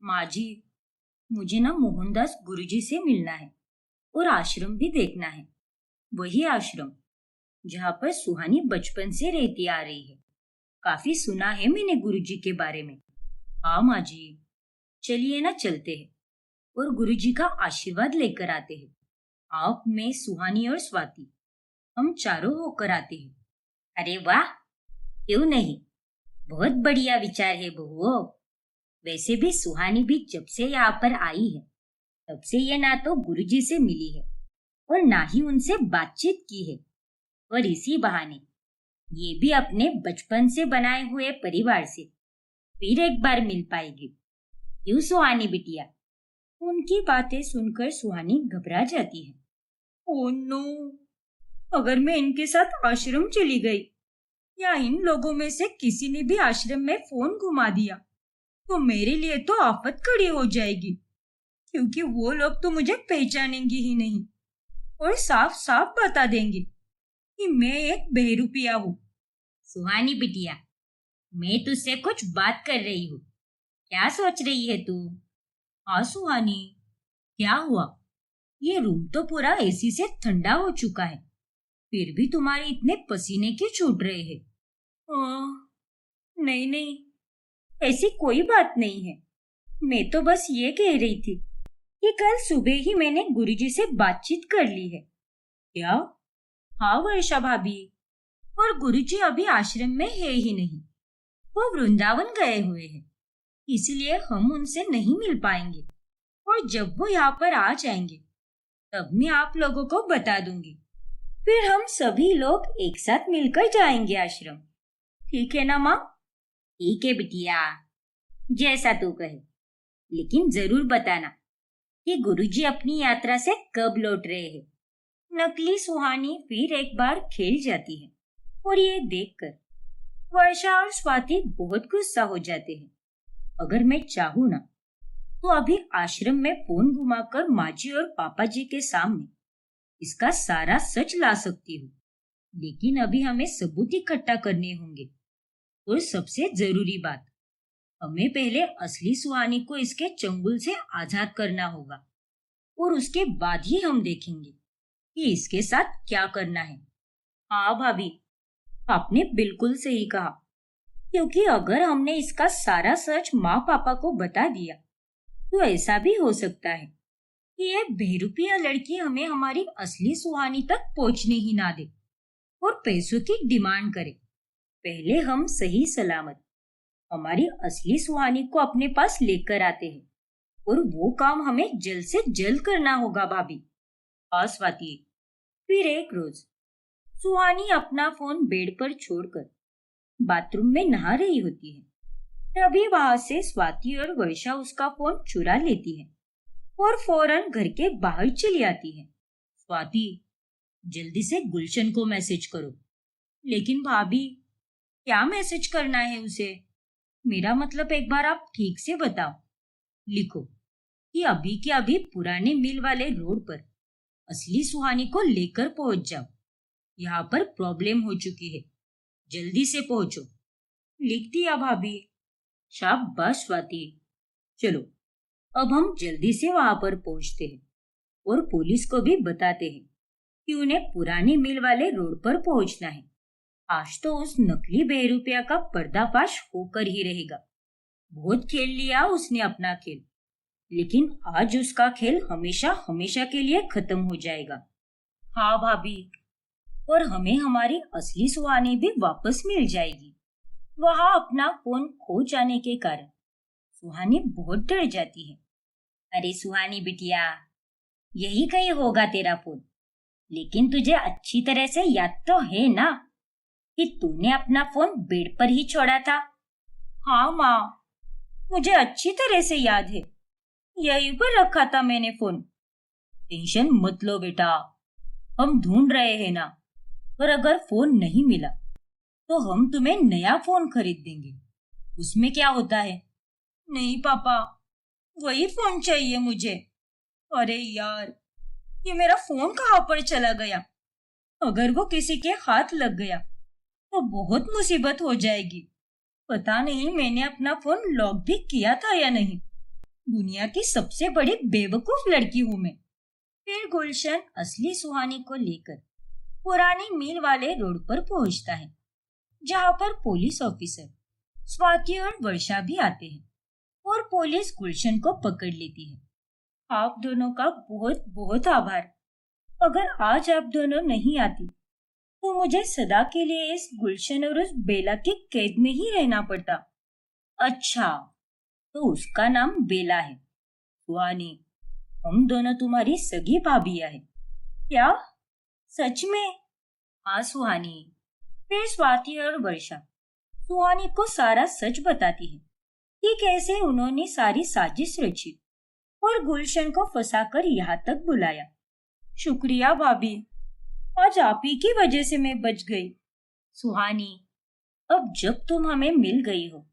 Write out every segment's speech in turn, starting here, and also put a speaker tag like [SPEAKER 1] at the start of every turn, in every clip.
[SPEAKER 1] माँ जी, मुझे ना मोहनदास गुरुजी से मिलना है और आश्रम भी देखना है। वही आश्रम जहाँ पर सुहानी बचपन से रहती आ रही है। काफी सुना है मैंने गुरुजी के बारे में। हाँ माँ जी, चलिए ना चलते हैं और गुरुजी का आशीर्वाद लेकर आते हैं। आप, मैं, सुहानी और स्वाति, हम चारों होकर आते हैं। अरे वाह, क्यों नहीं, बहुत बढ़िया विचार है बहुओं। वैसे भी सुहानी भी जब से यहाँ पर आई है तब से ये ना तो गुरुजी से मिली है और ना ही उनसे बातचीत की है, और इसी बहाने ये भी अपने बचपन से बनाए हुए परिवार से फिर एक बार मिल पाएगी। क्यों सुहानी बिटिया? उनकी बातें सुनकर सुहानी घबरा जाती है। ओह नो, अगर मैं इनके साथ आश्रम चली गई या इन लोगों में से किसी ने भी आश्रम में फोन घुमा दिया तो मेरे लिए तो आफत खड़ी हो जाएगी, क्योंकि वो लोग तो मुझे पहचानेंगे ही नहीं और साफ साफ बता देंगे कि मैं एक बहरूपिया हूँ। सुहानी बिटिया, मैं तुझसे कुछ बात कर रही हूँ, क्या सोच रही है तू? हाँ सुहानी, क्या हुआ? ये रूम तो पूरा एसी से ठंडा हो चुका है, फिर भी तुम्हारे इतने पसीने क्यों छूट रहे हैं? नहीं नहीं, ऐसी कोई बात नहीं है। मैं तो बस ये कह रही थी कि कल सुबह ही मैंने गुरुजी से बातचीत कर ली है। क्या? हाँ वर्षा भाभी, और गुरुजी अभी आश्रम में है ही नहीं, वो वृंदावन गए हुए हैं, इसलिए हम उनसे नहीं मिल पाएंगे। और जब वो यहाँ पर आ जाएंगे तब मैं आप लोगों को बता दूंगी, फिर हम सभी लोग एक साथ मिलकर जाएंगे आश्रम। ठीक है ना माँ? ठीक है बिटिया, जैसा तू कहे, लेकिन जरूर बताना कि गुरुजी अपनी यात्रा से कब लौट रहे हैं। नकली सुहानी फिर एक बार खेल जाती है और ये देखकर वर्षा और स्वाति बहुत गुस्सा हो जाते हैं। अगर मैं चाहूँ ना तो अभी आश्रम में फोन घुमाकर माँ जी और पापा जी के सामने इसका सारा सच ला सकती हूँ, लेकिन अभी हमें सबूत इकट्ठा करने होंगे। और सबसे जरूरी बात, हमें पहले असली सुहानी को इसके चंगुल से आजाद करना होगा और उसके बाद ही हम देखेंगे कि इसके साथ क्या करना है। हाँ भाभी, आपने बिल्कुल सही कहा, क्योंकि अगर हमने इसका सारा सच माँ पापा को बता दिया तो ऐसा भी हो सकता है कि ये बहरूपिया लड़की हमें हमारी असली सुहानी तक पहुंचने ही ना दे और पैसों की डिमांड करे। पहले हम सही सलामत हमारी असली सुहानी को अपने पास लेकर आते हैं, और वो काम हमें जल्द से जल्द करना होगा भाभी। हाँ स्वाति। फिर एक रोज सुहानी अपना फोन बेड पर छोड़कर बाथरूम में नहा रही होती है। तभी वहां से स्वाति और वर्षा उसका फोन चुरा लेती है और फौरन घर के बाहर चली आती है। स्वाति, जल्दी से गुलशन को मैसेज करो। लेकिन भाभी, क्या मैसेज करना है उसे? मेरा मतलब एक बार आप ठीक से बताओ। लिखो कि अभी के अभी पुराने मिल वाले रोड पर असली सुहानी को लेकर पहुंच जाओ। यहाँ पर प्रॉब्लम हो चुकी है, जल्दी से पहुंचो। लिख दिया भाभी। शाबाश स्वाति। चलो अब हम जल्दी से वहां पर पहुंचते हैं और पुलिस को भी बताते हैं कि उन्हें पुराने मिल वाले रोड पर पहुंचना है। आज तो उस नकली बहरूपिया का पर्दाफाश होकर ही रहेगा। बहुत खेल लिया उसने अपना खेल, लेकिन आज उसका खेल हमेशा हमेशा के लिए खत्म हो जाएगा। हाँ भाभी, और हमें हमारी असली सुहानी भी वापस मिल जाएगी। वहां अपना फोन खो जाने के कारण सुहानी बहुत डर जाती है। अरे सुहानी बिटिया, यही कहीं होगा तेरा फोन, लेकिन तुझे अच्छी तरह से याद तो है ना कि तूने अपना फोन बेड पर ही छोड़ा था? हाँ माँ, मुझे अच्छी तरह से याद है, यहीं पर रखा था मैंने फोन। टेंशन मत लो बेटा, हम ढूंढ रहे हैं ना, और अगर फोन नहीं मिला तो हम तुम्हें नया फोन खरीद देंगे। उसमें क्या होता है? नहीं पापा, वही फोन चाहिए मुझे। अरे यार, ये मेरा फोन कहाँ पर चला गया? अगर वो किसी के हाथ लग गया तो बहुत मुसीबत हो जाएगी। पता नहीं मैंने अपना फोन लॉक भी किया था या नहीं। दुनिया की सबसे बड़ी बेवकूफ लड़की हूं मैं। फिर गुलशन असली सुहानी को लेकर पुरानी मिल वाले रोड पर पहुंचता है, जहां पर पुलिस ऑफिसर स्वाति और वर्षा भी आते हैं और पुलिस गुलशन को पकड़ लेती है। आप दोनों का बहुत बहुत आभार। अगर आज आप दोनों नहीं आती तो मुझे सदा के लिए इस गुलशन और उस बेला की कैद में ही रहना पड़ता। अच्छा, तो उसका नाम बेला है। सुहानी, हम दोनों तुम्हारी सगी भाभियां हैं। क्या? सच में? हाँ सुहानी। फिर स्वाति और वर्षा सुहानी को सारा सच बताती है कि कैसे उन्होंने सारी साजिश रची और गुलशन को फंसाकर यहाँ तक बुलाया। शुक्रिया भाभी, आज आप ही की वजह से मैं बच गई। सुहानी, अब जब तुम हमें मिल गई हो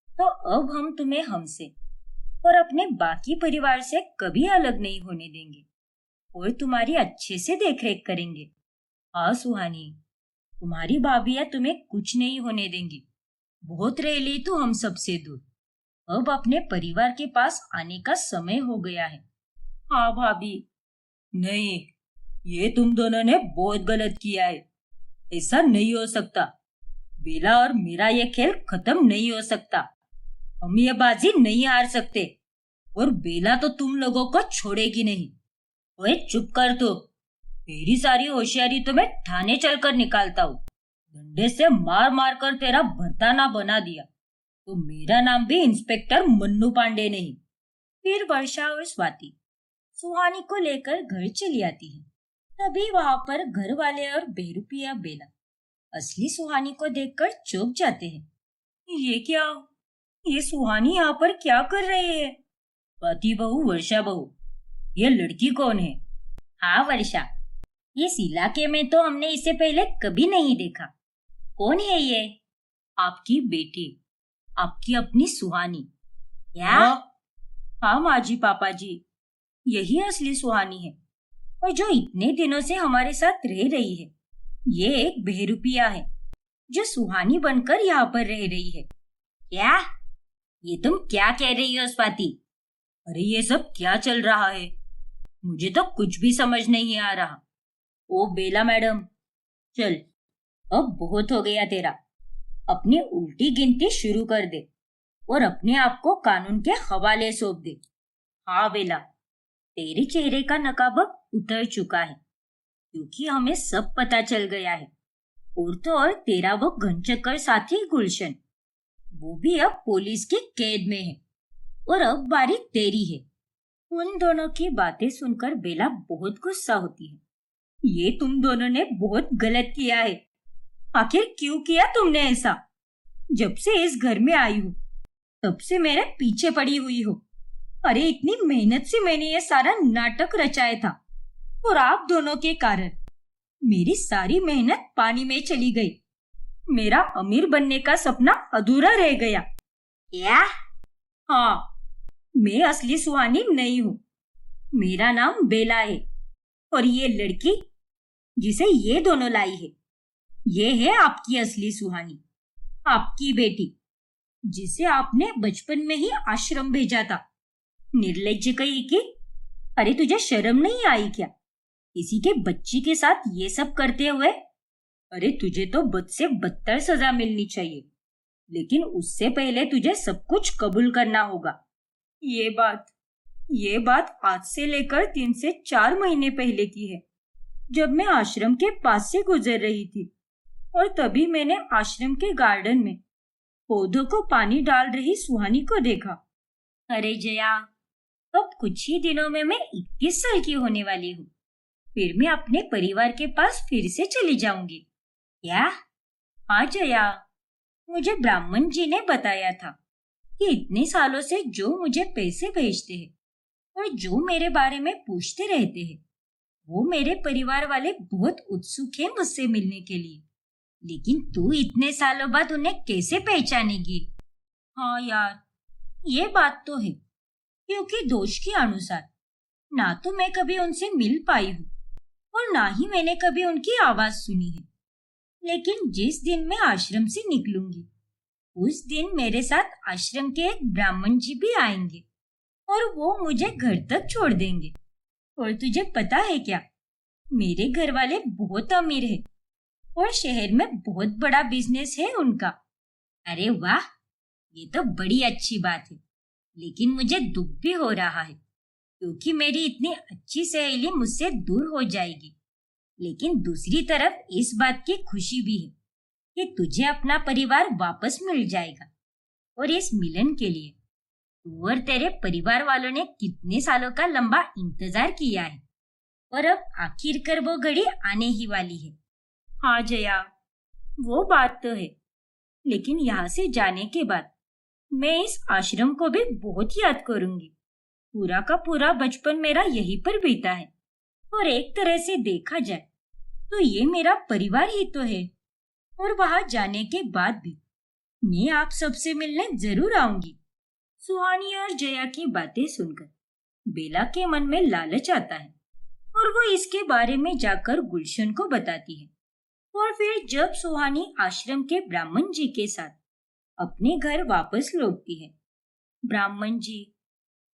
[SPEAKER 1] तो अब हम तुम्हें हमसे और अपने बाकी परिवार से कभी अलग नहीं होने देंगे और तुम्हारी अच्छे से देखरेख करेंगे। हाँ सुहानी, तुम्हारी भाभियां तुम्हें कुछ नहीं होने देंगी। बहुत रह ली तू हम सबसे दूर, अब अपने परिवार के पास आने का समय हो गया है। हाँ भाभी। नहीं, ये तुम दोनों ने बहुत गलत किया है। ऐसा नहीं हो सकता। बेला और मेरा ये खेल खत्म नहीं हो सकता। हम ये बाजी नहीं हार सकते और बेला तो तुम लोगों को छोड़ेगी नहीं। ओए चुप कर तू। तेरी सारी होशियारी तो मैं थाने चलकर निकालता हूँ। डंडे से मार मार कर तेरा भरताना बना दिया तो मेरा नाम भी इंस्पेक्टर मन्नू पांडे नहीं। फिर वर्षा और स्वाति सुहानी को लेकर घर चली आती है। तभी वहां पर घर वाले और बेरुपिया बेला असली सुहानी को देखकर चौंक जाते हैं। ये क्या? ये सुहानी यहाँ पर क्या कर रही है? स्वाति बहू, वर्षा बहू, ये लड़की कौन है? हाँ वर्षा, इस इलाके में तो हमने इसे पहले कभी नहीं देखा। कौन है ये? आपकी बेटी, आपकी अपनी सुहानी। क्या? हाँ माँ जी, पापा जी, यही असली सुहानी है और जो इतने दिनों से हमारे साथ रह रही है। ये एक बेरुपिया है जो सुहानी बनकर यहाँ पर रह रही है। क्या? ये तुम क्या कह रही हो स्वाति? अरे ये सब क्या चल रहा है? मुझे तो कुछ भी समझ नहीं आ रहा। ओ बेला मैडम, चल अब बहुत हो गया तेरा। अपनी उल्टी गिनती शुरू कर दे और अपने आप को कानून के हवाले सौंप दे। हाँ बेला, तेरे चेहरे का नकाब अब उतर चुका है क्योंकि हमें सब पता चल गया है। और तो और तेरा वो घनचक्कर साथी गुलशन, वो भी अब पुलिस की कैद में है और अब बारी तेरी है। उन दोनों की बातें सुनकर बेला बहुत गुस्सा होती है। ये तुम दोनों ने बहुत गलत किया है। आखिर क्यों किया तुमने ऐसा? जब से इस घर में आई हूँ तब से मेरे पीछे पड़ी हुई हो। अरे इतनी मेहनत से मैंने ये सारा नाटक रचाया था और आप दोनों के कारण मेरी सारी मेहनत पानी में चली गई। मेरा अमीर बनने का सपना अधूरा रह गया। क्या? हाँ, मैं असली सुहानी नहीं हूँ। मेरा नाम बेला है और ये लड़की जिसे ये दोनों लाई है, ये है आपकी असली सुहानी, आपकी बेटी, जिसे आपने बचपन में ही आश्रम भेजा था। निर्लज्ज कही कि अरे तुझे शर्म नहीं आई क्या किसी के बच्ची के साथ ये सब करते हुए? अरे तुझे तो बद से बदतर सजा मिलनी चाहिए, लेकिन उससे पहले तुझे सब कुछ कबूल करना होगा। ये बात आज से लेकर 3 से 4 महीने पहले की है, जब मैं आश्रम के पास से गुजर रही थी और तभी मैंने आश्रम के गार्डन में पौधों को पानी डाल रही सुहानी को देखा। अरे जया, अब कुछ ही दिनों में मैं 21 साल की होने वाली हूँ। फिर मैं अपने परिवार के पास फिर से चली जाऊंगी। क्या? हाँ जया, मुझे ब्राह्मण जी ने बताया था कि इतने सालों से जो मुझे पैसे भेजते हैं और जो मेरे बारे में पूछते रहते हैं, वो मेरे परिवार वाले बहुत उत्सुक हैं मुझसे मिलने के लिए। लेकिन तू इतने सालों बाद उन्हें कैसे पहचानेगी? हाँ यार, ये बात तो है, क्योंकि दोष के अनुसार ना तो मैं कभी उनसे मिल पाई हूँ और ना ही मैंने कभी उनकी आवाज सुनी है। लेकिन जिस दिन मैं आश्रम से निकलूंगी, उस दिन मेरे साथ आश्रम के एक ब्राह्मण जी भी आएंगे और वो मुझे घर तक छोड़ देंगे। और तुझे पता है क्या, मेरे घर वाले बहुत अमीर है और शहर में बहुत बड़ा बिजनेस है उनका। अरे वाह, ये तो बड़ी अच्छी बात है। लेकिन मुझे दुख भी हो रहा है क्योंकि मेरी इतनी अच्छी सहेली मुझसे दूर हो जाएगी। लेकिन दूसरी तरफ इस बात की खुशी भी है कि तुझे अपना परिवार वापस मिल जाएगा। और इस मिलन के लिए तू और तेरे परिवार वालों ने कितने सालों का लंबा इंतजार किया है और अब आखिरकार वो घड़ी आने ही वाली है। हाँ जया, वो बात तो है, लेकिन यहाँ से जाने के बाद मैं इस आश्रम को भी बहुत याद करूंगी। पूरा का पूरा बचपन मेरा यहीं पर बीता है और एक तरह से देखा जाए तो ये मेरा परिवार ही तो है। और वहां जाने के बाद भी मैं आप सबसे मिलने जरूर आऊंगी। सुहानी और जया की बातें सुनकर बेला के मन में लालच आता है और वो इसके बारे में जाकर गुलशन को बताती है। और फिर जब सुहानी आश्रम के ब्राह्मण जी के साथ अपने घर वापस लौटती है, ब्राह्मण जी,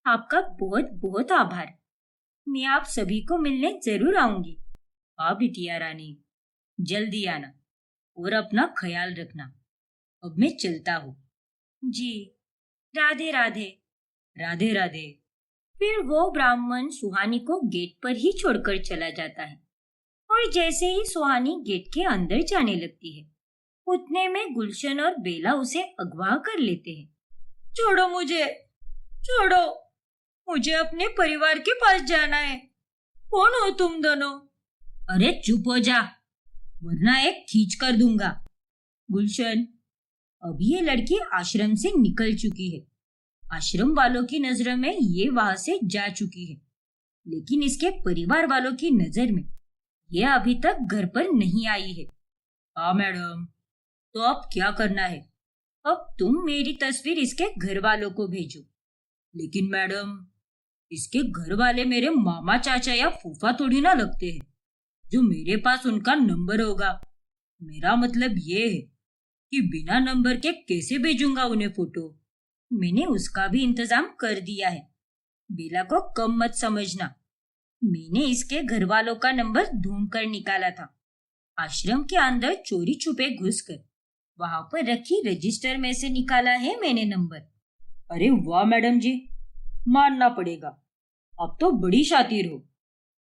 [SPEAKER 1] आपका बहुत बहुत आभार। मैं आप सभी को मिलने जरूर आऊंगी। हाँ बिटिया रानी, जल्दी आना और अपना ख्याल रखना। अब मैं चलता हूँ। जी, राधे राधे। राधे राधे। फिर वो ब्राह्मण सुहानी को गेट पर ही छोड़कर चला जाता है और जैसे ही सुहानी गेट के अंदर जाने लगती है, उतने में गुलशन और बेला उसे अगवा कर लेते हैं। छोड़ो मुझे, छोड़ो, मुझे अपने परिवार के पास जाना है। कौन हो तुम दोनों? अरे चुप हो जा, वरना एक खींच कर दूंगा। गुलशन, अभी ये लड़की आश्रम से निकल चुकी है। आश्रम वालों की नजरों में ये वहां से जा चुकी है, लेकिन इसके परिवार वालों की नजर में ये अभी तक घर पर नहीं आई है। हाँ मैडम, तो अब क्या करना है? अब तुम मेरी तस्वीर इसके घर वालों को भेजो। लेकिन मैडम, इसके घर वाले मेरे मामा चाचा या फूफा थोड़ी ना लगते हैं जो मेरे पास उनका नंबर होगा। मेरा मतलब ये है कि बिना नंबर के कैसे भेजूंगा उन्हें फोटो। मैंने उसका भी इंतजाम कर दिया है। बेला को कम मत समझना। मैंने इसके घर वालों का नंबर ढूंढ कर निकाला था। आश्रम के अंदर चोरी छुपे घुसकर वहां पर रखी रजिस्टर में से निकाला है मैंने नंबर। अरे वाह मैडम जी, मानना पड़ेगा, अब तो बड़ी शातिर हो।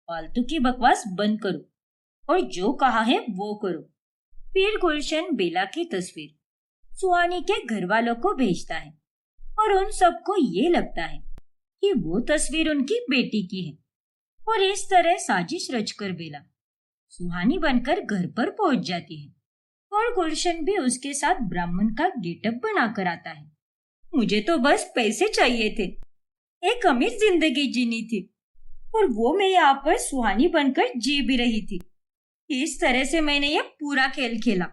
[SPEAKER 1] फालतू की बकवास बंद करो और जो कहा है वो करो। फिर गुलशन बेला की तस्वीर सुहानी के घर वालों को भेजता है और उन सबको ये लगता है कि वो तस्वीर उनकी बेटी की है। और इस तरह साजिश रचकर बेला सुहानी बनकर घर पर पहुंच जाती है और गुलशन भी उसके साथ ब्राह्मण का गेटअप बनाकर आता है। मुझे तो बस पैसे चाहिए थे, एक अमीर जिंदगी जीनी थी और वो मैं यहाँ पर सुहानी बनकर जी भी रही थी। इस तरह से मैंने ये पूरा खेल खेला।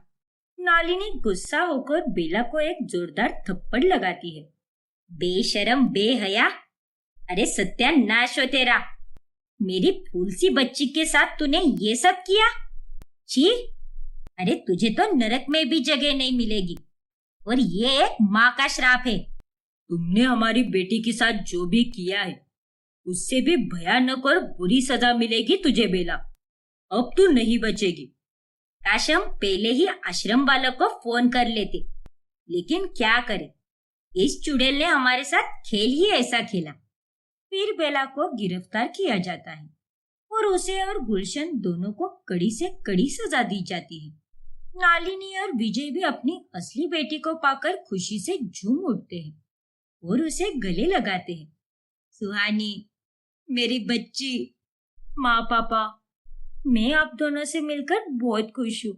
[SPEAKER 1] नालिनी गुस्सा होकर बेला को एक जोरदार थप्पड़ लगाती है। बेशरम, बेहया, अरे सत्यानाश हो तेरा। मेरी फूल सी बच्ची के साथ तूने ये सब किया? छी, अरे तुझे तो नरक में भी जगह नहीं मिलेगी और ये एक माँ का श्राप है। तुमने हमारी बेटी के साथ जो भी किया है उससे भी भयानक और बुरी सजा मिलेगी तुझे बेला। अब तू नहीं बचेगी। काश हम पहले ही आश्रम वालों को फोन कर लेते, लेकिन क्या करें, इस चुड़ैल ने हमारे साथ खेल ही ऐसा खेला। फिर बेला को गिरफ्तार किया जाता है और उसे और गुलशन दोनों को कड़ी से कड़ी सजा दी जाती है। नालिनी और विजय भी अपनी असली बेटी को पाकर खुशी से झूम उठते हैं और उसे गले लगाते हैं। सुहानी, मेरी बच्ची, माँ पापा, मैं आप दोनों से मिलकर बहुत खुश हूँ।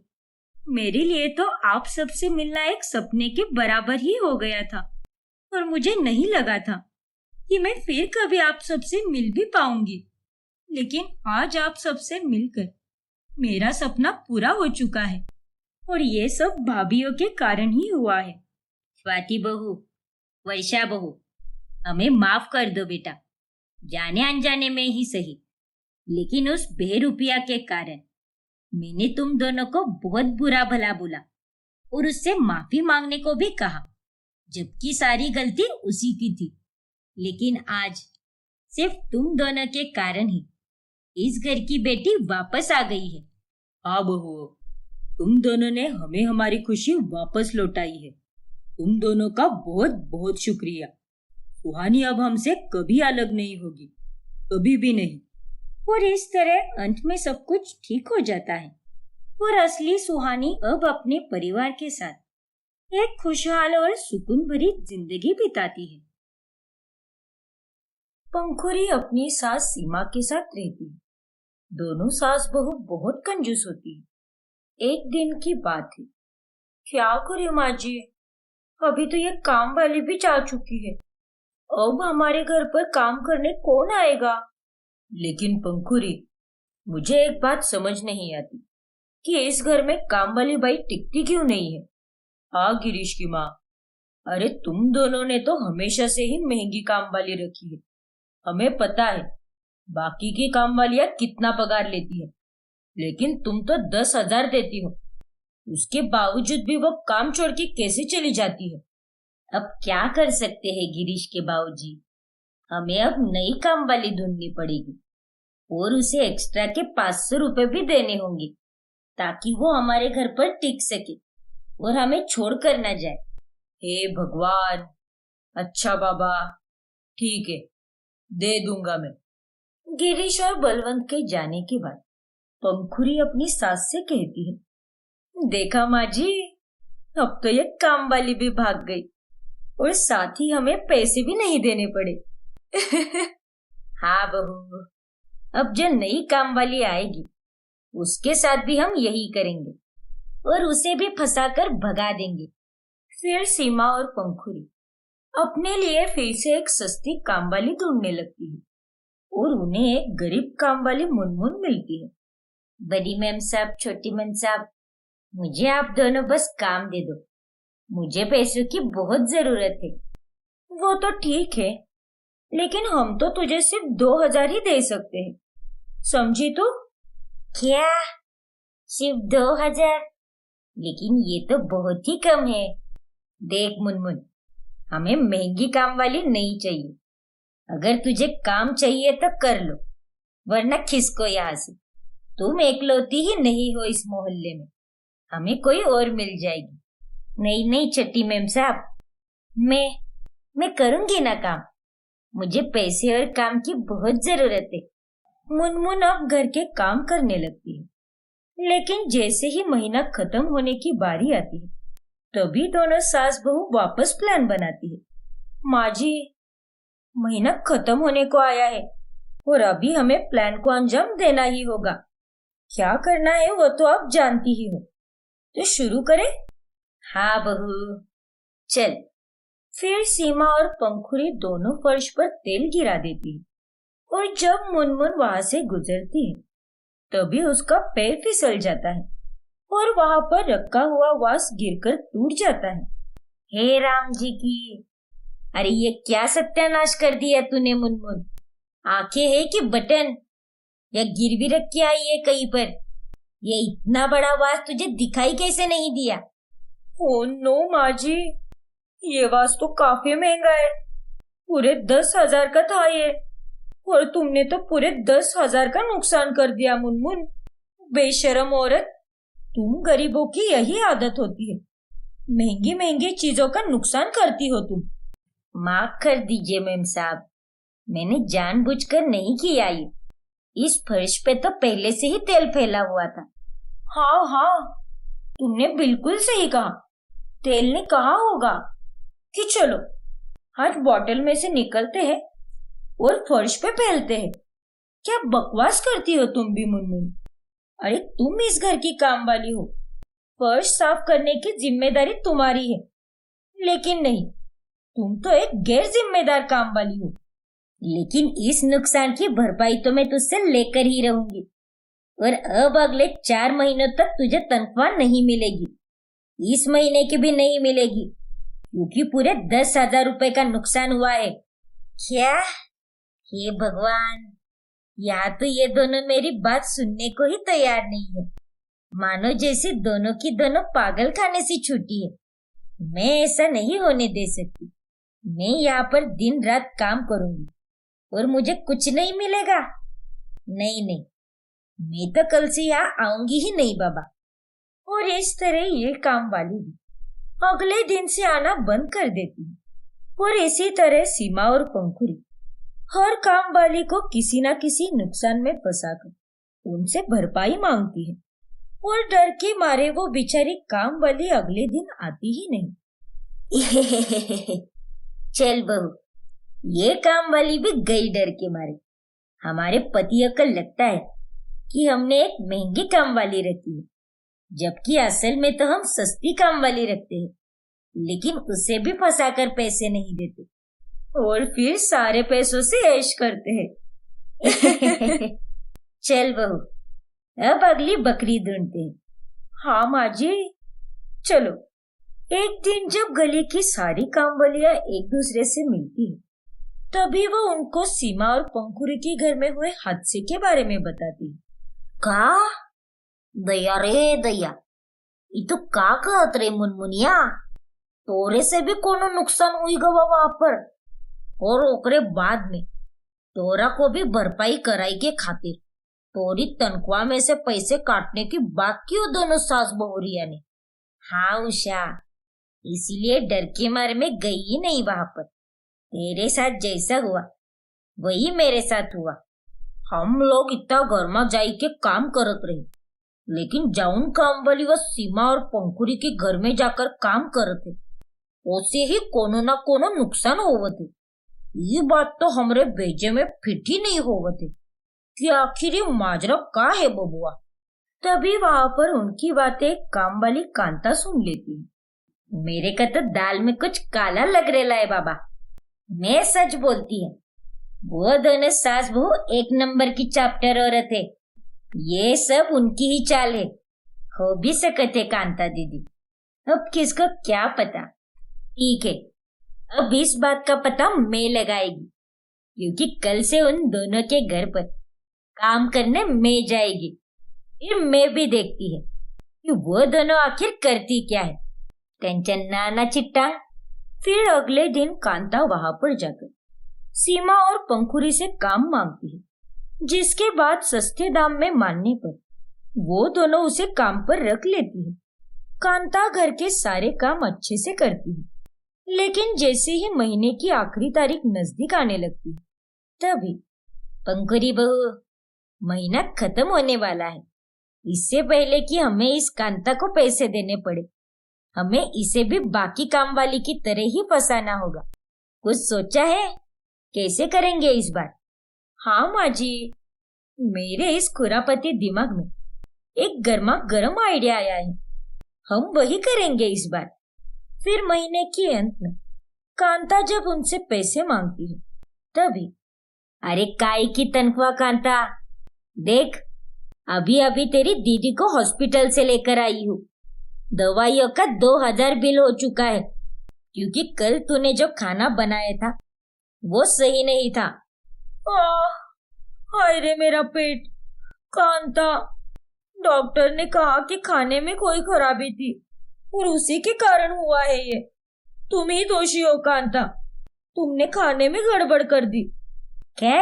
[SPEAKER 1] मेरे लिए तो आप सबसे मिलना एक सपने के बराबर ही हो गया था और मुझे नहीं लगा था कि मैं फिर कभी आप सबसे मिल भी पाऊंगी। लेकिन आज आप सबसे मिलकर मेरा सपना पूरा हो चुका है और ये सब भाभीयों के कारण ही हुआ है। स्वाति बहू, वर्षा बहू, हमें माफ कर दो बेटा, जाने अनजाने में ही सही, लेकिन उस बेरुपया के कारण मैंने तुम दोनों को बहुत बुरा भला बोला और उससे माफी मांगने को भी कहा, जबकि सारी गलती उसी की थी। लेकिन आज सिर्फ तुम दोनों के कारण ही इस घर की बेटी वापस आ गई है। हाँ बहू, तुम दोनों ने हमें हमारी खुशी वापस लौटाई है। तुम दोनों का बहुत बहुत शुक्रिया। सुहानी अब हमसे कभी अलग नहीं होगी, कभी भी नहीं। और इस तरह अंत में सब कुछ ठीक हो जाता है और असली सुहानी अब अपने परिवार के साथ एक खुशहाल और सुकून भरी जिंदगी बिताती है। पंखुरी अपनी सास सीमा के साथ रहती है। दोनों सास बहू बहुत कंजूस होती है। एक दिन की बात है। क्या करे माँ जी, अभी तो ये काम वाली भी जा चुकी है। अब हमारे घर पर काम करने कौन आएगा? लेकिन पंखुरी, मुझे एक बात समझ नहीं आती कि इस घर में काम वाली बाई टिकती क्यों नहीं है। हाँ गिरीश की माँ, अरे तुम दोनों ने तो हमेशा से ही महंगी काम वाली रखी है। हमें पता है बाकी की काम वालियां कितना पगार लेती है, लेकिन तुम तो 10,000 देती हो। उसके बावजूद भी वो काम छोड़ के कैसे चली जाती है? अब क्या कर सकते हैं गिरीश के बाबूजी, हमें अब नई काम वाली ढूंढनी पड़ेगी और उसे एक्स्ट्रा के 500 रुपए भी देने होंगे ताकि वो हमारे घर पर टिक सके और हमें छोड़कर न जाए। हे भगवान! अच्छा बाबा, ठीक है, दे दूंगा मैं। गिरीश और बलवंत के जाने के बाद पंखुरी अपनी सास से कहती है, देखा माँ जी, अब तो ये काम वाली भी भाग गई और साथ ही हमें पैसे भी नहीं देने पड़े। हाँ बहू, अब जो नई काम वाली आएगी उसके साथ भी हम यही करेंगे और उसे भी फंसाकर भगा देंगे। फिर सीमा और पंखुरी अपने लिए फिर से एक सस्ती काम वाली ढूंढने लगती है और उन्हें एक गरीब काम वाली मुनमुन मिलती है। बड़ी मैम साहब, छोटी मैम साहब, मुझे आप दोनों बस काम दे दो, मुझे पैसों की बहुत जरूरत है। वो तो ठीक है, लेकिन हम तो तुझे सिर्फ 2,000 ही दे सकते हैं, समझी तू? क्या सिर्फ 2,000? लेकिन ये तो बहुत ही कम है। देख मुनमुन, हमें महंगी काम वाली नहीं चाहिए। अगर तुझे काम चाहिए तो कर लो, वरना खिसको यहाँ से। तुम एकलौती ही नहीं हो इस मोहल्ले में, हमें कोई और मिल जाएगी। नहीं नहीं छोटी मैम साहब, मैं करूंगी ना काम। मुझे पैसे और काम की बहुत जरूरत है। मुनमुन अब घर के काम करने लगती है, लेकिन जैसे ही महीना खत्म होने की बारी आती है तभी दोनों सास बहू वापस प्लान बनाती है। माँ जी, महीना खत्म होने को आया है और अभी हमें प्लान को अंजाम देना ही होगा। क्या करना है वो तो आप जानती ही हो, तो शुरू करें? हाँ बहू, चल। फिर सीमा और पंखुरी दोनों फर्श पर तेल गिरा देती है और जब मुनमुन वहां से गुजरती है तभी उसका पैर फिसल जाता है और वहां पर रखा हुआ वास गिरकर टूट जाता है। हे राम जी की, अरे ये क्या सत्यानाश कर दिया तूने मुनमुन। आंखें है कि बटन, या गिरवी रख के आई है कहीं पर? ये इतना बड़ा वास तुझे दिखाई कैसे नहीं दिया? ओ नो माँ जी, ये वास तो काफी महंगा है, पूरे 10,000 का था ये, और तुमने तो पूरे 10,000 का नुकसान कर दिया मुनमुन। बेशरम औरत, तुम गरीबों की यही आदत होती है, महंगी महंगी चीजों का नुकसान करती हो तुम। माफ कर दीजिए मैम साहब, मैंने जानबूझकर नहीं किया ये। इस फर्श पे तो पहले से ही तेल फैला हुआ था। हाँ हाँ, तुमने बिल्कुल सही कहा, तेल ने कहा होगा कि चलो आज बॉटल में से निकलते हैं और फर्श पे फैलते हैं। क्या बकवास करती हो तुम भी मुनमुन? अरे तुम इस घर की काम वाली हो, फर्श साफ करने की जिम्मेदारी तुम्हारी है, लेकिन नहीं, तुम तो एक गैर जिम्मेदार काम वाली हो। लेकिन इस नुकसान की भरपाई तो मैं तुझसे लेकर ही रहूंगी, और अब अगले 4 महीनों तक तुझे तनख्वाह नहीं मिलेगी, इस महीने की भी नहीं मिलेगी, क्योंकि पूरे 10,000 रुपए का नुकसान हुआ है। क्या? हे भगवान, यहाँ तो ये दोनों मेरी बात सुनने को ही तैयार नहीं है, मानो जैसे दोनों की दोनों पागल खाने से छूटी है। मैं ऐसा नहीं होने दे सकती,
[SPEAKER 2] मैं यहाँ पर दिन रात काम करूंगी और मुझे कुछ नहीं मिलेगा? नहीं नहीं, मैं तो कल से यहाँ आऊंगी ही नहीं बाबा।
[SPEAKER 1] और इस तरह ये काम वाली भी अगले दिन से आना बंद कर देती है। और इसी तरह सीमा और पंखुरी हर काम वाली को किसी न किसी नुकसान में फंसाकर उनसे भरपाई मांगती है। और डर के मारे वो बेचारी काम वाली अगले दिन आती ही नहीं।
[SPEAKER 2] चल बहू, ये काम वाली भी गई डर के मारे। हमारे पतियों को लगता है कि हमने एक महंगी काम वाली रखी है, जबकि असल में तो हम सस्ती काम वाली रखते हैं, लेकिन उसे भी फंसाकर पैसे नहीं देते
[SPEAKER 1] और फिर सारे पैसों से ऐश करते हैं।
[SPEAKER 2] चल बहू, अब अगली बकरी ढूंढते हैं।
[SPEAKER 1] हाँ माँ जी, चलो। एक दिन जब गली की सारी कामवालियां एक दूसरे से मिलती है, तभी वो उनको सीमा और पंखुरी के घर में हुए हादसे के बारे में बताती है।
[SPEAKER 2] का दया रे दया, ये तो का कहत रे मुनमुनिया, तोरे से भी कोनो नुकसान हुई गवा वहां पर, और ओकरे बाद में तोरा को भी भरपाई कराई के खातिर तोरी तनख्वाह में से पैसे काटने की बात की वो दोनों सास बहुरिया ने। हाँ उषा, इसीलिए डर के मारे में गई ही नहीं वहां पर। तेरे साथ जैसा हुआ वही मेरे साथ हुआ। हम लोग इतना गर्मा जाई के काम करत रहे, लेकिन जाउन काम वाली वह सीमा और पंखुरी के घर में जाकर काम करते, उसे ही कोनो ना कोनो नुकसान होवते। ये बात तो हमरे भेजे में फिट ही नहीं होवते कि आखिर ये माजरा का है बबुआ।
[SPEAKER 1] तभी वहां पर उनकी बातें काम वाली कांता सुन लेती है।
[SPEAKER 2] मेरे का तो दाल में कुछ काला लग रहा है बाबा। मैं सच बोलती है, वो दोनों सास बहू एक नंबर की चैप्टर औरत है। ये सब उनकी ही चाल है, हो भी सकते कांता दीदी। अब किसको क्या पता। ठीक है, अब इस बात का पता मैं लगाएगी, क्योंकि कल से उन दोनों के घर पर काम करने मैं जाएगी। फिर मैं भी देखती है कि वो दोनों आखिर करती क्या है। टेंशन ना चिट्टा।
[SPEAKER 1] फिर अगले दिन कांता वहां पर जाकर सीमा और पंखुरी से काम मांगती है, जिसके बाद सस्ते दाम में मानने पर वो दोनों उसे काम पर रख लेती है। कांता घर के सारे काम अच्छे से करती है, लेकिन जैसे ही महीने की आखिरी तारीख नजदीक आने लगती है, तभी
[SPEAKER 2] पंखुरी बहू, महीना खत्म होने वाला है। इससे पहले कि हमें इस कांता को पैसे देने पड़े, हमें इसे भी बाकी काम वाली की तरह ही फंसाना होगा। कुछ सोचा है? कैसे करेंगे इस बार?
[SPEAKER 1] हाँ माँ जी, मेरे इस खुरापति दिमाग में एक गर्मा गर्म आइडिया आया है। हम वही करेंगे इस बार। फिर महीने के अंत में कांता जब उनसे पैसे मांगती है, तभी
[SPEAKER 2] अरे काय की तनख्वाह कांता, देख अभी अभी तेरी दीदी को हॉस्पिटल से लेकर आई हूँ। दवाइयों का 2000 बिल हो चुका है, क्योंकि कल तूने जो खाना बनाया था वो सही नहीं था।
[SPEAKER 1] हाय रे मेरा पेट। कांता, डॉक्टर ने कहा कि खाने में कोई खराबी थी और उसी के कारण हुआ है ये। तुम ही दोषी हो कांता, तुमने खाने में गड़बड़ कर दी।
[SPEAKER 2] क्या?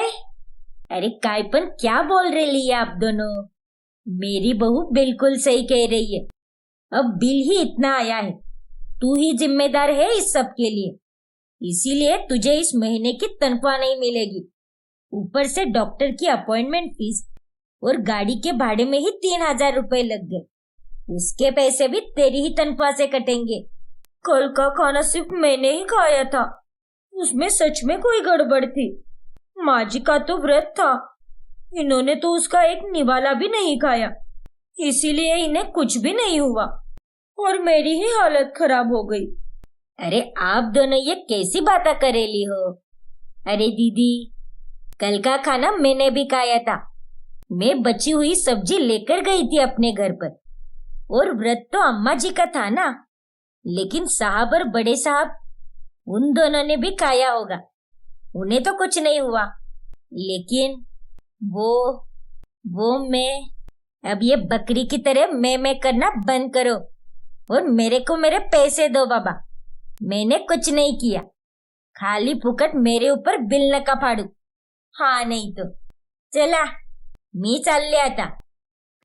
[SPEAKER 2] अरे कायपन क्या बोल रही है आप दोनों? मेरी बहू बिल्कुल सही कह रही है। अब बिल ही इतना आया है, तू ही जिम्मेदार है इस सब के लिए। इसीलिए तुझे इस महीने की तनख्वाह नहीं मिलेगी। ऊपर से डॉक्टर की अपॉइंटमेंट फीस और गाड़ी के भाड़े में ही 3000 रुपए लग गए। उसके पैसे भी तेरी ही तनख्वाह से कटेंगे।
[SPEAKER 1] कल का खाना सिर्फ मैंने ही खाया था, उसमें सच में कोई गड़बड़ थी। माँ जी का तो व्रत था, इन्होंने तो उसका एक निवाला भी नहीं खाया, इसीलिए इन्हें कुछ भी नहीं हुआ और मेरी ही हालत खराब हो गई।
[SPEAKER 2] अरे आप दोनों ये कैसी बातें करेली हो? अरे दीदी, कल का खाना मैंने भी खाया था। मैं बची हुई सब्जी लेकर गई थी अपने घर पर, और व्रत तो अम्मा जी का था ना। लेकिन साहब और बड़े साहब, उन दोनों ने भी खाया होगा, उन्हें तो कुछ नहीं हुआ। लेकिन वो मैं, अब ये बकरी की तरह मैं करना बंद करो और मेरे को मेरे पैसे दो बाबा। मैंने कुछ नहीं किया। खाली फुकट मेरे ऊपर बिल नका फाडू. हाँ नहीं तो चला मी चालले आता.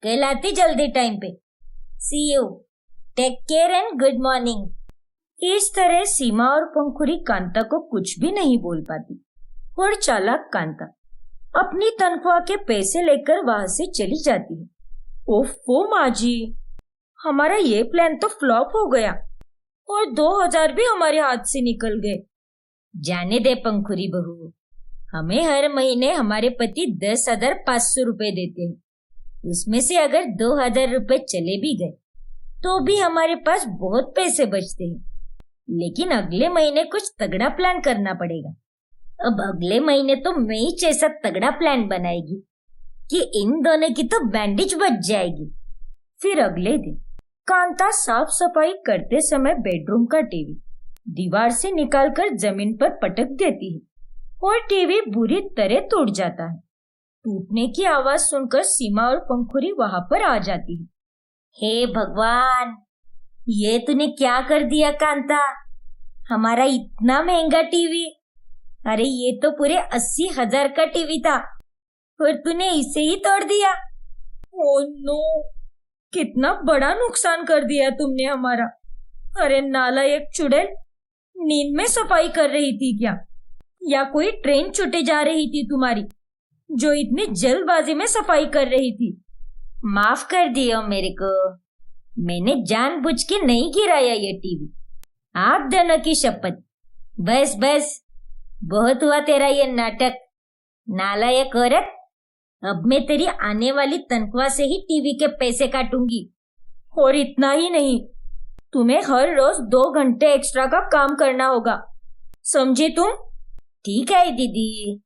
[SPEAKER 2] कल आती जल्दी टाइम पे. See you. Take care and good morning.
[SPEAKER 1] इस तरह सीमा और पंखुरी कांता को कुछ भी नहीं बोल पाती और चालाक कांता अपनी तनख्वाह के पैसे लेकर वहां से चली जाती है. ओफो माँ जी, हमारा ये प्लान तो फ्लॉप हो गया और 2000 भी हमारे हाथ से निकल गए.
[SPEAKER 2] जाने दे पंखुरी बहू, हमें हर महीने हमारे पति 10,500 रुपए देते हैं. उसमें से अगर 2,000 रुपए चले भी गए तो भी हमारे पास बहुत पैसे बचते हैं. लेकिन अगले महीने कुछ तगड़ा प्लान करना पड़ेगा. अब अगले महीने तो मैं ही ऐसा तगड़ा प्लान बनाएगी कि इन दोनों की तो बैंडेज बच जाएगी.
[SPEAKER 1] फिर अगले दिन कांता साफ सफाई करते समय बेडरूम का टीवी दीवार से निकालकर जमीन पर पटक देती है और टीवी बुरी तरह टूट जाता है. टूटने की आवाज सुनकर सीमा और पंखुरी वहां पर आ जाती है.
[SPEAKER 2] हे भगवान, ये तूने क्या कर दिया कांता? हमारा इतना महंगा टीवी, अरे ये तो पूरे 80,000 का टीवी था और तूने इसे ही तोड़ दिया.
[SPEAKER 1] ओह नो, कितना बड़ा नुकसान कर दिया तुमने हमारा. अरे नालायक चुड़ैल, नींद में सफाई कर रही थी क्या, या कोई ट्रेन छूटे जा रही थी तुम्हारी जो इतनी जल्दबाजी में सफाई कर रही थी?
[SPEAKER 2] माफ कर दियो मेरे को, मैंने जानबूझ के नहीं गिराया ये टीवी. आप दोनों की शपथ. बस बस, बहुत हुआ तेरा ये नाटक, नालायक औरत. अब मैं तेरी आने वाली तनख्वाह से ही टीवी के पैसे काटूंगी.
[SPEAKER 1] और इतना ही नहीं, तुम्हें हर रोज 2 घंटे एक्स्ट्रा का काम करना होगा, समझे तुम?
[SPEAKER 2] ठीक है दीदी,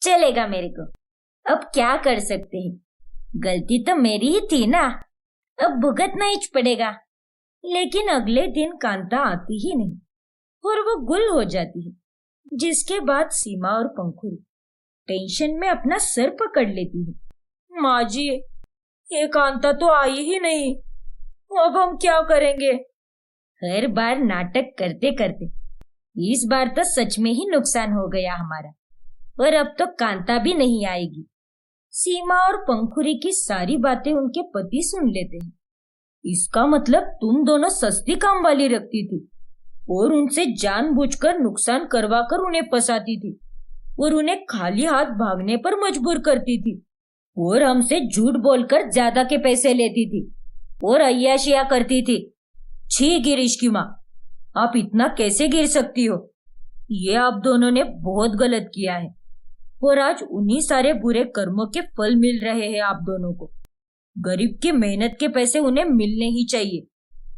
[SPEAKER 2] चलेगा मेरे को. अब क्या कर सकते हैं, गलती तो मेरी ही थी ना, अब भुगतना ही पड़ेगा.
[SPEAKER 1] लेकिन अगले दिन कांता आती ही नहीं और वो गुल हो जाती है, जिसके बाद सीमा और पंखुरी टेंशन में अपना सर पकड़ लेती है. माँ जी, ये कांता तो आई ही नहीं, अब हम क्या करेंगे?
[SPEAKER 2] हर बार नाटक करते करते इस बार तो सच में ही नुकसान हो गया हमारा, और अब तो कांता भी नहीं आएगी.
[SPEAKER 1] सीमा और पंखुरी की सारी बातें उनके पति सुन लेते हैं. इसका मतलब तुम दोनों सस्ती काम वाली रखती थी और उनसे जानबूझकर नुकसान करवाकर उन्हें फंसाती थी और उन्हें खाली हाथ भागने पर मजबूर करती थी और हमसे झूठ बोलकर ज्यादा के पैसे लेती थी और अय्याशियां करती थी. छी गिरीश की माँ, आप इतना कैसे गिर सकती हो? ये आप दोनों ने बहुत गलत किया है और आज उन्हीं सारे बुरे कर्मों के फल मिल रहे हैं आप दोनों को. गरीब की मेहनत के पैसे उन्हें मिलने ही चाहिए,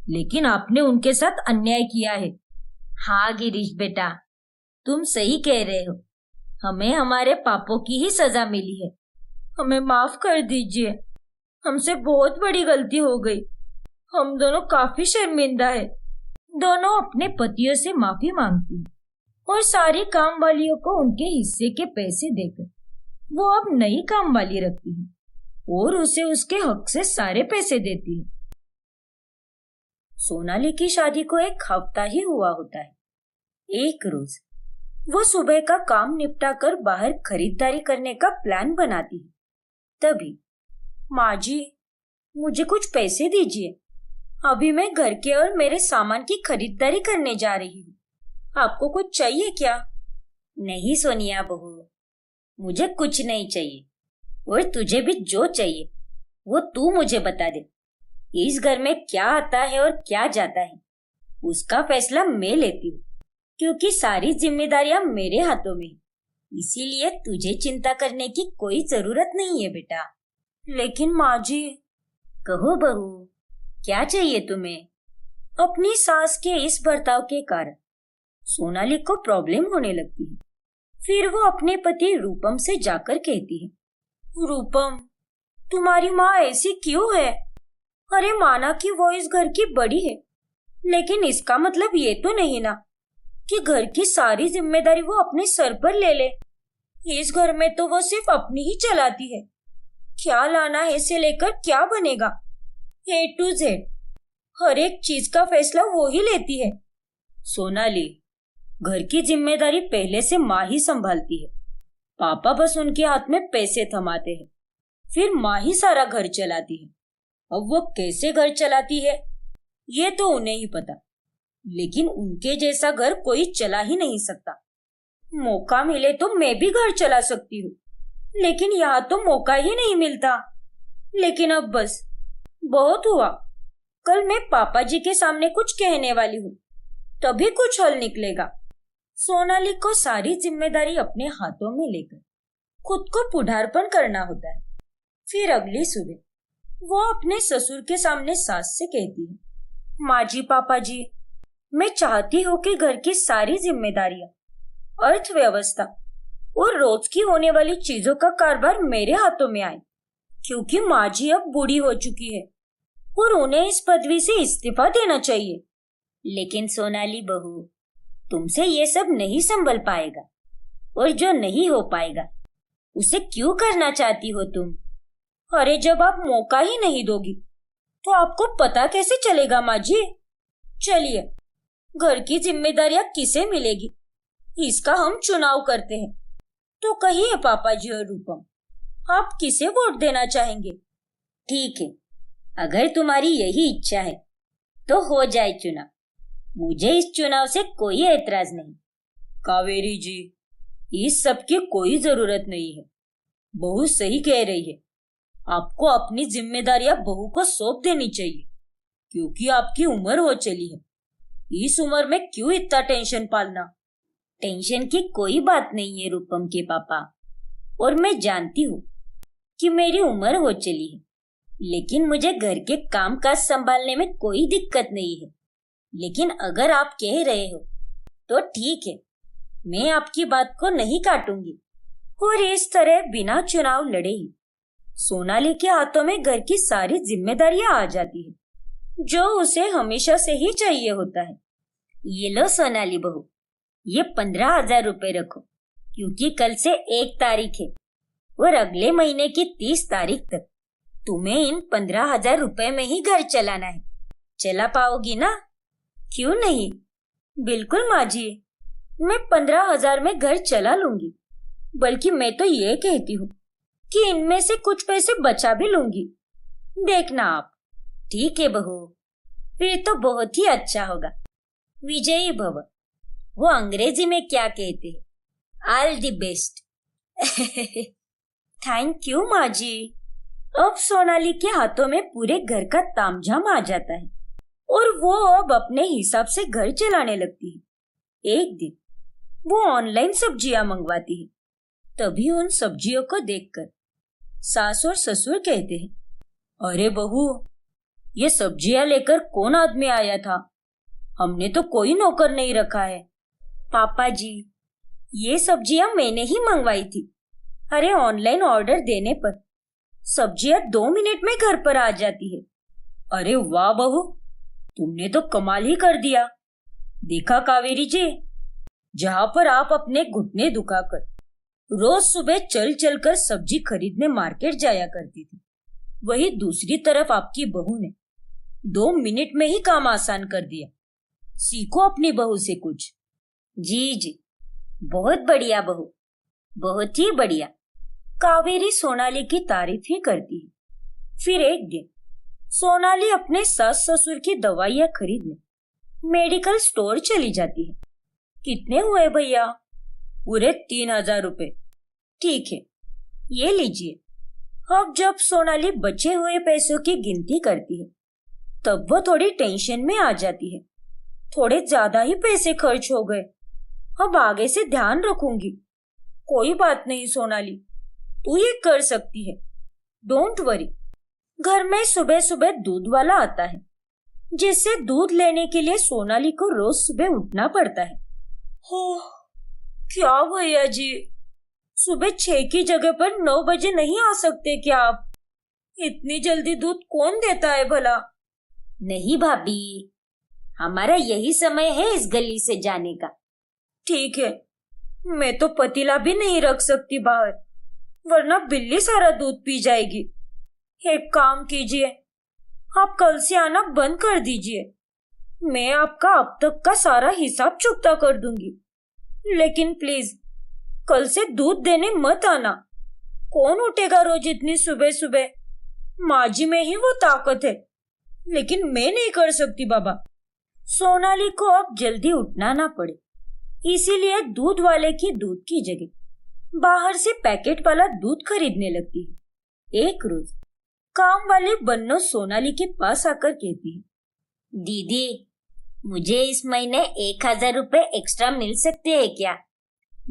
[SPEAKER 1] लेकिन आपने उनके साथ अन्याय किया है.
[SPEAKER 2] हाँ गिरीश बेटा, तुम सही कह रहे हो, हमें हमारे पापों की ही सजा मिली है.
[SPEAKER 1] हमें माफ कर दीजिए, हमसे बहुत बड़ी गलती हो गई. हम दोनों काफी शर्मिंदा है. दोनों अपने पतियों से माफी मांगती हैं और सारी काम वालियों को उनके हिस्से के पैसे देकर वो अब नई काम वाली रखती है और उसे उसके हक से सारे पैसे देती है. सोनाली की शादी को 1 हफ्ता ही हुआ होता है. एक रोज वो सुबह का काम निपटाकर बाहर खरीदारी करने का प्लान बनाती है. तभी, माँ जी, मुझे कुछ पैसे दीजिए, अभी मैं घर के और मेरे सामान की खरीदारी करने जा रही हूँ. आपको कुछ चाहिए क्या?
[SPEAKER 2] नहीं सोनिया बहू, मुझे कुछ नहीं चाहिए, और तुझे भी जो चाहिए वो तू मुझे बता दे. इस घर में क्या आता है और क्या जाता है उसका फैसला मैं लेती हूँ, क्योंकि सारी जिम्मेदारियां मेरे हाथों में, इसीलिए तुझे चिंता करने की कोई जरूरत नहीं है बेटा.
[SPEAKER 1] लेकिन माँ जी.
[SPEAKER 2] कहो बहू, क्या चाहिए तुम्हें?
[SPEAKER 1] अपनी सास के इस बर्ताव के कारण सोनाली को प्रॉब्लम होने लगती है. फिर वो अपने पति रूपम से जाकर कहती है, रूपम, तुम्हारी माँ ऐसी क्यों है? अरे माना कि वो इस घर की बड़ी है, लेकिन इसका मतलब ये तो नहीं ना कि घर की सारी जिम्मेदारी वो अपने सर पर ले ले. इस घर में तो वो सिर्फ अपनी ही चलाती है. क्या लाना है से लेकर क्या बनेगा, A to Z हर एक चीज का फैसला वो ही लेती है.
[SPEAKER 3] सोनाली,
[SPEAKER 1] घर की जिम्मेदारी पहले से माँ ही संभालती है। पापा बस उनके हाथ में पैसे थमाते हैं, फिर माँ ही सारा घर चलाती है। अब वो कैसे घर चलाती है ये तो उन्हें ही पता, लेकिन उनके जैसा घर कोई चला ही नहीं सकता। मौका मिले तो मैं भी घर चला सकती हूँ, लेकिन यहाँ तो मौका ही नहीं मिलता। लेकिन अब बस बहुत हुआ। कल मैं पापा जी के सामने कुछ कहने वाली हूँ, तभी कुछ हल निकलेगा। सोनाली को सारी जिम्मेदारी अपने हाथों में लेकर खुद को पुढ़ारपन करना होता है। फिर अगली सुबह वो अपने ससुर के सामने सास से कहती है, माँ जी, पापा जी, मैं चाहती हूँ कि घर की सारी जिम्मेदारियां, अर्थव्यवस्था और रोज की होने वाली चीजों का कारोबार मेरे हाथों में आए, क्योंकि माँ जी अब बूढ़ी हो चुकी है और उन्हें इस पदवी से इस्तीफा देना चाहिए। लेकिन सोनाली बहू, तुमसे ये सब नहीं संभल पाएगा, और जो नहीं हो पाएगा उसे क्यों करना चाहती हो तुम? अरे जब आप मौका ही नहीं दोगी तो आपको पता कैसे चलेगा माँ जी? चलिए, घर की जिम्मेदारियां किसे मिलेगी इसका हम चुनाव करते हैं। तो कहिए पापा जी और रूपम, आप किसे वोट देना चाहेंगे? ठीक है, अगर तुम्हारी यही इच्छा है तो हो जाए चुनाव। मुझे इस चुनाव से कोई ऐतराज नहीं। कावेरी जी, इस सब की कोई जरूरत नहीं है। बहू सही कह रही है। आपको अपनी जिम्मेदारियां बहू को सौंप देनी चाहिए, क्योंकि आपकी उम्र हो चली है। इस उम्र में क्यों इतना टेंशन पालना? टेंशन की कोई बात नहीं है रूपम के पापा, और मैं जानती हूँ कि मेरी उम्र हो चली है, लेकिन मुझे घर के काम काज संभालने में कोई दिक्कत नहीं है। लेकिन अगर आप कह रहे हो तो ठीक है, मैं आपकी बात को नहीं काटूंगी। और इस तरह बिना चुनाव लड़े ही सोनाली के हाथों में घर की सारी जिम्मेदारियां आ जाती है, जो उसे हमेशा से ही चाहिए होता है। ये लो सोनाली बहू, ये 15,000 रुपए रखो, क्योंकि कल से 1 तारीख है और अगले महीने की 30 तारीख तक तुम्हें इन 15,000 रुपए में ही घर चलाना है। चला पाओगी ना? क्यों नहीं, बिल्कुल माँ जी, मैं 15,000 में घर चला लूंगी। बल्कि मैं तो ये कहती हूँ कि इनमें से कुछ पैसे बचा भी लूंगी। देखना आप। ठीक है बहू, फिर तो बहुत ही अच्छा होगा। विजयी भव, वो अंग्रेजी में क्या कहते हैं? All the best. Thank you माँ जी। अब सोनाली के हाथों में पूरे घर का तामझाम आ जाता है और वो अब अपने हिसाब से घर चलाने लगती है। एक दिन वो ऑनलाइन सब्जियां मंगवाती है। तभी उन सब्जियों को देखकर सास और ससुर कहते हैं, अरे बहू, ये सब्जियां लेकर कौन आदमी आया था? हमने तो कोई नौकर नहीं रखा है। पापा जी, ये सब्जियां मैंने ही मंगवाई थी। अरे ऑनलाइन ऑर्डर देने पर सब्जियां 2 मिनट में घर पर आ जाती है। अरे वाह बहू, तुमने तो कमाल ही कर दिया। देखा कावेरी जी, जहाँ पर आप अपने घुटने दुखाकर रोज सुबह चल चल कर सब्जी खरीदने मार्केट जाया करती थी, वही दूसरी तरफ आपकी बहू ने 2 मिनट में ही काम आसान कर दिया। सीखो अपनी बहू से कुछ। जी जी, बहुत बढ़िया बहू, बहुत ही बढ़िया। कावेरी सोनाली की तारीफ ही करती है। फिर एक दिन सोनाली अपने सास ससुर की दवाइयां खरीदने मेडिकल स्टोर चली जाती है। कितने हुए भैया? पूरे 3,000 रुपए। ठीक है, ये लीजिए। अब जब सोनाली बचे हुए पैसों की गिनती करती है, तब वो थोड़ी टेंशन में आ जाती है। थोड़े ज्यादा ही पैसे खर्च हो गए, अब आगे से ध्यान रखूंगी। कोई बात नहीं सोनाली, तू ये कर सकती है। Don't worry. घर में सुबह सुबह दूध वाला आता है, जिससे दूध लेने के लिए सोनाली को रोज सुबह उठना पड़ता है। हो, क्या भैया जी, सुबह 6 की जगह पर 9 बजे नहीं आ सकते क्या आप? इतनी जल्दी दूध कौन देता है भला? नहीं भाभी, हमारा यही समय है इस गली से जाने का। ठीक है, मैं तो पतीला भी नहीं रख सकती बाहर, वरना बिल्ली सारा दूध पी जाएगी। एक काम कीजिए, आप कल से आना बंद कर दीजिए। मैं आपका अब तक का सारा हिसाब चुकता कर दूंगी। लेकिन प्लीज कल से दूध देने मत आना। कौन उठेगा रोज इतनी सुबह सुबह? माँ जी में ही वो ताकत है, लेकिन मैं नहीं कर सकती बाबा। सोनाली को अब जल्दी उठना ना पड़े, इसीलिए दूध वाले की दूध की जगह बाहर से पैकेट वाला दूध खरीदने लगती है। एक रोज काम वाली बन्नो सोनाली के पास आकर कहती है,
[SPEAKER 2] दीदी, मुझे इस महीने 1,000 रुपए एक्स्ट्रा मिल सकते हैं क्या?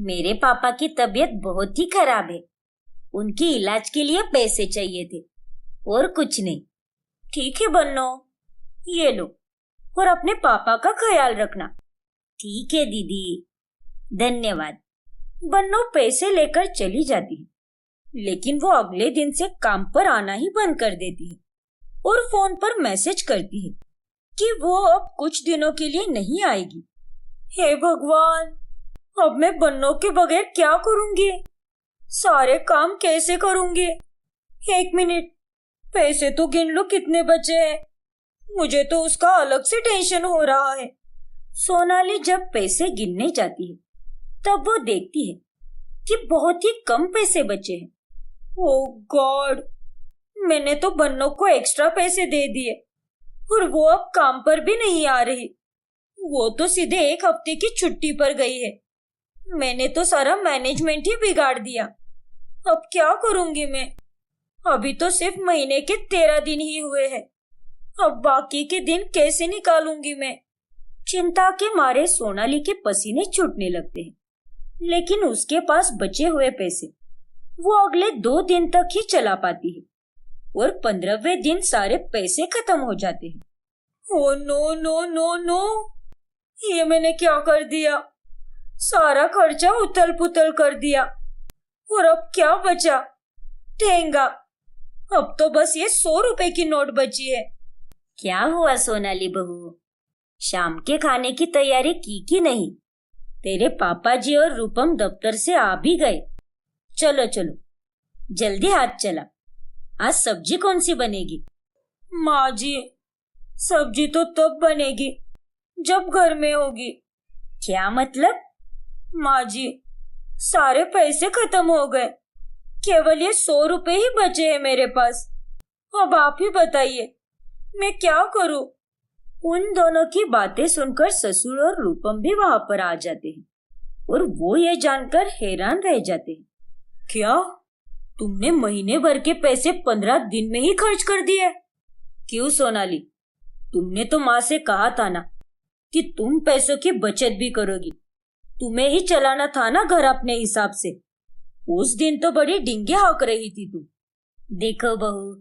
[SPEAKER 2] मेरे पापा की तबीयत बहुत ही खराब है। उनकी इलाज के लिए पैसे चाहिए थे और कुछ नहीं।
[SPEAKER 1] ठीक है बन्नो, ये लो, और अपने पापा का ख्याल रखना।
[SPEAKER 2] ठीक है दीदी, धन्यवाद।
[SPEAKER 1] बन्नो पैसे लेकर चली जाती है, लेकिन वो अगले दिन से काम पर आना ही बंद कर देती है और फोन पर मैसेज करती है कि वो अब कुछ दिनों के लिए नहीं आएगी। हे भगवान, अब मैं बन्नो के बगैर क्या करूंगी? सारे काम कैसे करूंगी? 1 मिनट, पैसे तो गिन लो कितने बचे हैं। मुझे तो उसका अलग से टेंशन हो रहा है। सोनाली जब पैसे गिनने जाती है तब वो देखती है कि बहुत ही कम पैसे बचे हैं। ओह गॉड, मैंने तो बन्नो को एक्स्ट्रा पैसे दे दिए और वो अब काम पर भी नहीं आ रही। वो तो सीधे 1 हफ्ते की छुट्टी पर गई है। मैंने तो सारा मैनेजमेंट ही बिगाड़ दिया। अब क्या करूंगी मैं? अभी तो सिर्फ महीने के 13 दिन ही हुए हैं। अब बाकी के दिन कैसे निकालूंगी मैं? चिंता के मारे सोनाली के पसीने छूटने लगते हैं, लेकिन उसके पास बचे हुए पैसे वो अगले 2 दिन तक ही चला पाती है और 15वें दिन सारे पैसे खत्म हो जाते हैं। Oh no no no no, ये मैंने क्या कर दिया? सारा खर्चा उथल पुथल कर दिया और अब क्या बचा? ठेंगा, अब तो बस ये 100 रुपए की नोट बची है।
[SPEAKER 2] क्या हुआ सोनाली बहू, शाम के खाने की तैयारी की कि नहीं? तेरे पापा जी और रूपम दफ्तर से आ भी गए। चलो चलो, जल्दी हाथ चला। आज सब्जी कौन सी बनेगी?
[SPEAKER 1] माँ जी, सब्जी तो तब बनेगी जब घर में होगी।
[SPEAKER 2] क्या मतलब?
[SPEAKER 1] माँ जी, सारे पैसे खत्म हो गए, केवल ये 100 रुपए ही बचे हैं मेरे पास। अब आप ही बताइए, मैं क्या करूं? उन दोनों की बातें सुनकर ससुर और रूपम भी वहां पर आ जाते हैं और वो ये जानकर हैरान रह जाते हैं। क्या तुमने महीने भर के पैसे 15 दिन में ही खर्च कर दिए? क्यों सोनाली, तुमने तो माँ से कहा था ना कि तुम पैसों की बचत भी करोगी। तुम्हें ही चलाना था ना घर अपने हिसाब से। उस दिन तो बड़ी डिंगे हाँक रही थी तुम।
[SPEAKER 2] देखो बहू,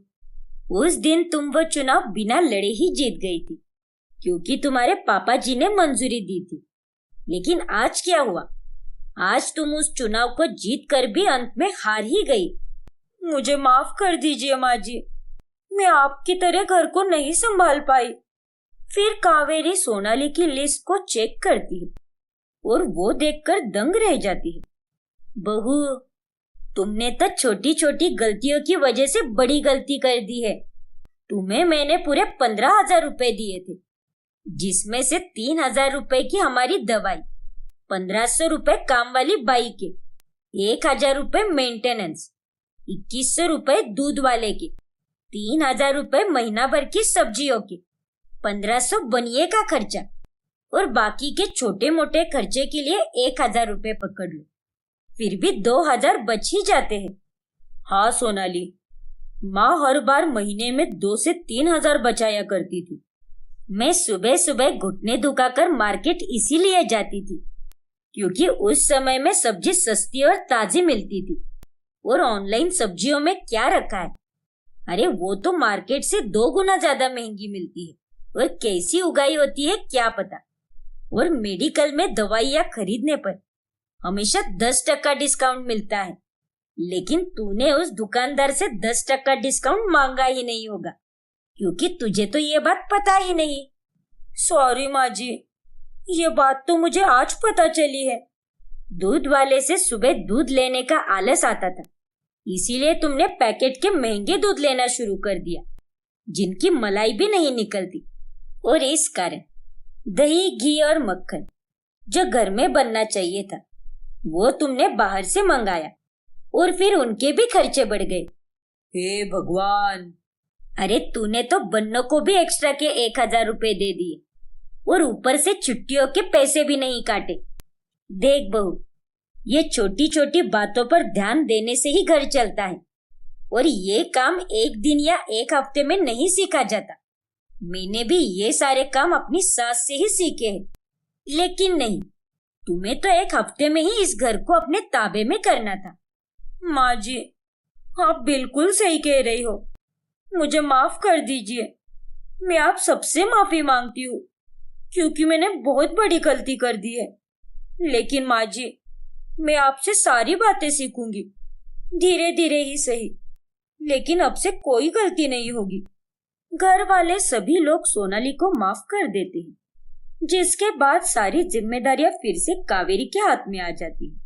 [SPEAKER 2] उस दिन तुम वो चुनाव बिना लड़े ही जीत गई थी, क्योंकि तुम्हारे पापा जी ने मंजूरी दी थी। लेकिन आज क्या हुआ? आज तुम उस चुनाव को जीत कर भी अंत में हार ही गई।
[SPEAKER 1] मुझे माफ कर दीजिए माँ जी, मैं आपकी तरह घर को नहीं संभाल पाई। फिर कावेरी सोनाली की लिस्ट को चेक करती है और वो देखकर दंग रह जाती है।
[SPEAKER 2] बहू, तुमने तो छोटी छोटी गलतियों की वजह से बड़ी गलती कर दी है। तुम्हें मैंने पूरे 15,000 रुपए दिए थे, जिसमें से 3,000 रुपए की हमारी दवाई, 1,500 रुपए काम वाली बाई के, 1,000 रुपए मेंटेनेंस, 2,100 रुपए दूध वाले के, 3,000 रुपए महीना भर की सब्जियों के, 1,500 बनिए का खर्चा और बाकी के छोटे मोटे खर्चे के लिए 1,000 रुपए पकड़ लो। फिर भी 2,000 बच ही जाते हैं। हाँ सोनाली, माँ हर बार महीने में 2 से 3,000 बचाया करती थी। मैं सुबह सुबह घुटने दुखाकर मार्केट इसीलिए जाती थी क्योंकि उस समय में सब्जी सस्ती और ताजी मिलती थी। और ऑनलाइन सब्जियों में क्या रखा है? अरे वो तो मार्केट से 2 गुना ज्यादा महंगी मिलती है और कैसी उगाई होती है क्या पता। और मेडिकल में दवाइयाँ खरीदने पर हमेशा 10% डिस्काउंट मिलता है, लेकिन तूने उस दुकानदार से 10% डिस्काउंट मांगा ही नहीं होगा क्योंकि तुझे तो ये बात पता ही नहीं।
[SPEAKER 1] सॉरी माँ जी, ये बात तो मुझे आज पता चली है।
[SPEAKER 2] दूध वाले से सुबह दूध लेने का आलस आता था, इसीलिए तुमने पैकेट के महंगे दूध लेना शुरू कर दिया जिनकी मलाई भी नहीं निकलती। और इस कारण दही, घी और मक्खन
[SPEAKER 1] जो घर में बनना चाहिए था वो तुमने बाहर से मंगाया और फिर उनके भी खर्चे बढ़ गए। हे भगवान! अरे तूने तो बन्नों को भी एक्स्ट्रा के 1000 रुपए दे दिए और ऊपर से छुट्टियों के पैसे भी नहीं काटे। देख बहू, ये छोटी छोटी बातों पर ध्यान देने से ही घर चलता है और ये काम एक दिन या एक हफ्ते में नहीं सीखा जाता। मैंने भी ये सारे काम अपनी सास से ही सीखे हैं, लेकिन नहीं, तुम्हें तो एक हफ्ते में ही इस घर को अपने ताबे में करना था। माँ जी, आप बिल्कुल सही कह रही हो, मुझे माफ कर दीजिए। मैं आप सबसे माफी मांगती हूँ क्योंकि मैंने बहुत बड़ी गलती कर दी है। लेकिन माँ जी, मैं आपसे सारी बातें सीखूंगी, धीरे धीरे ही सही, लेकिन अब से कोई गलती नहीं होगी। घर वाले सभी लोग सोनाली को माफ कर देते हैं, जिसके बाद सारी जिम्मेदारियां फिर से कावेरी के हाथ में आ जाती हैं।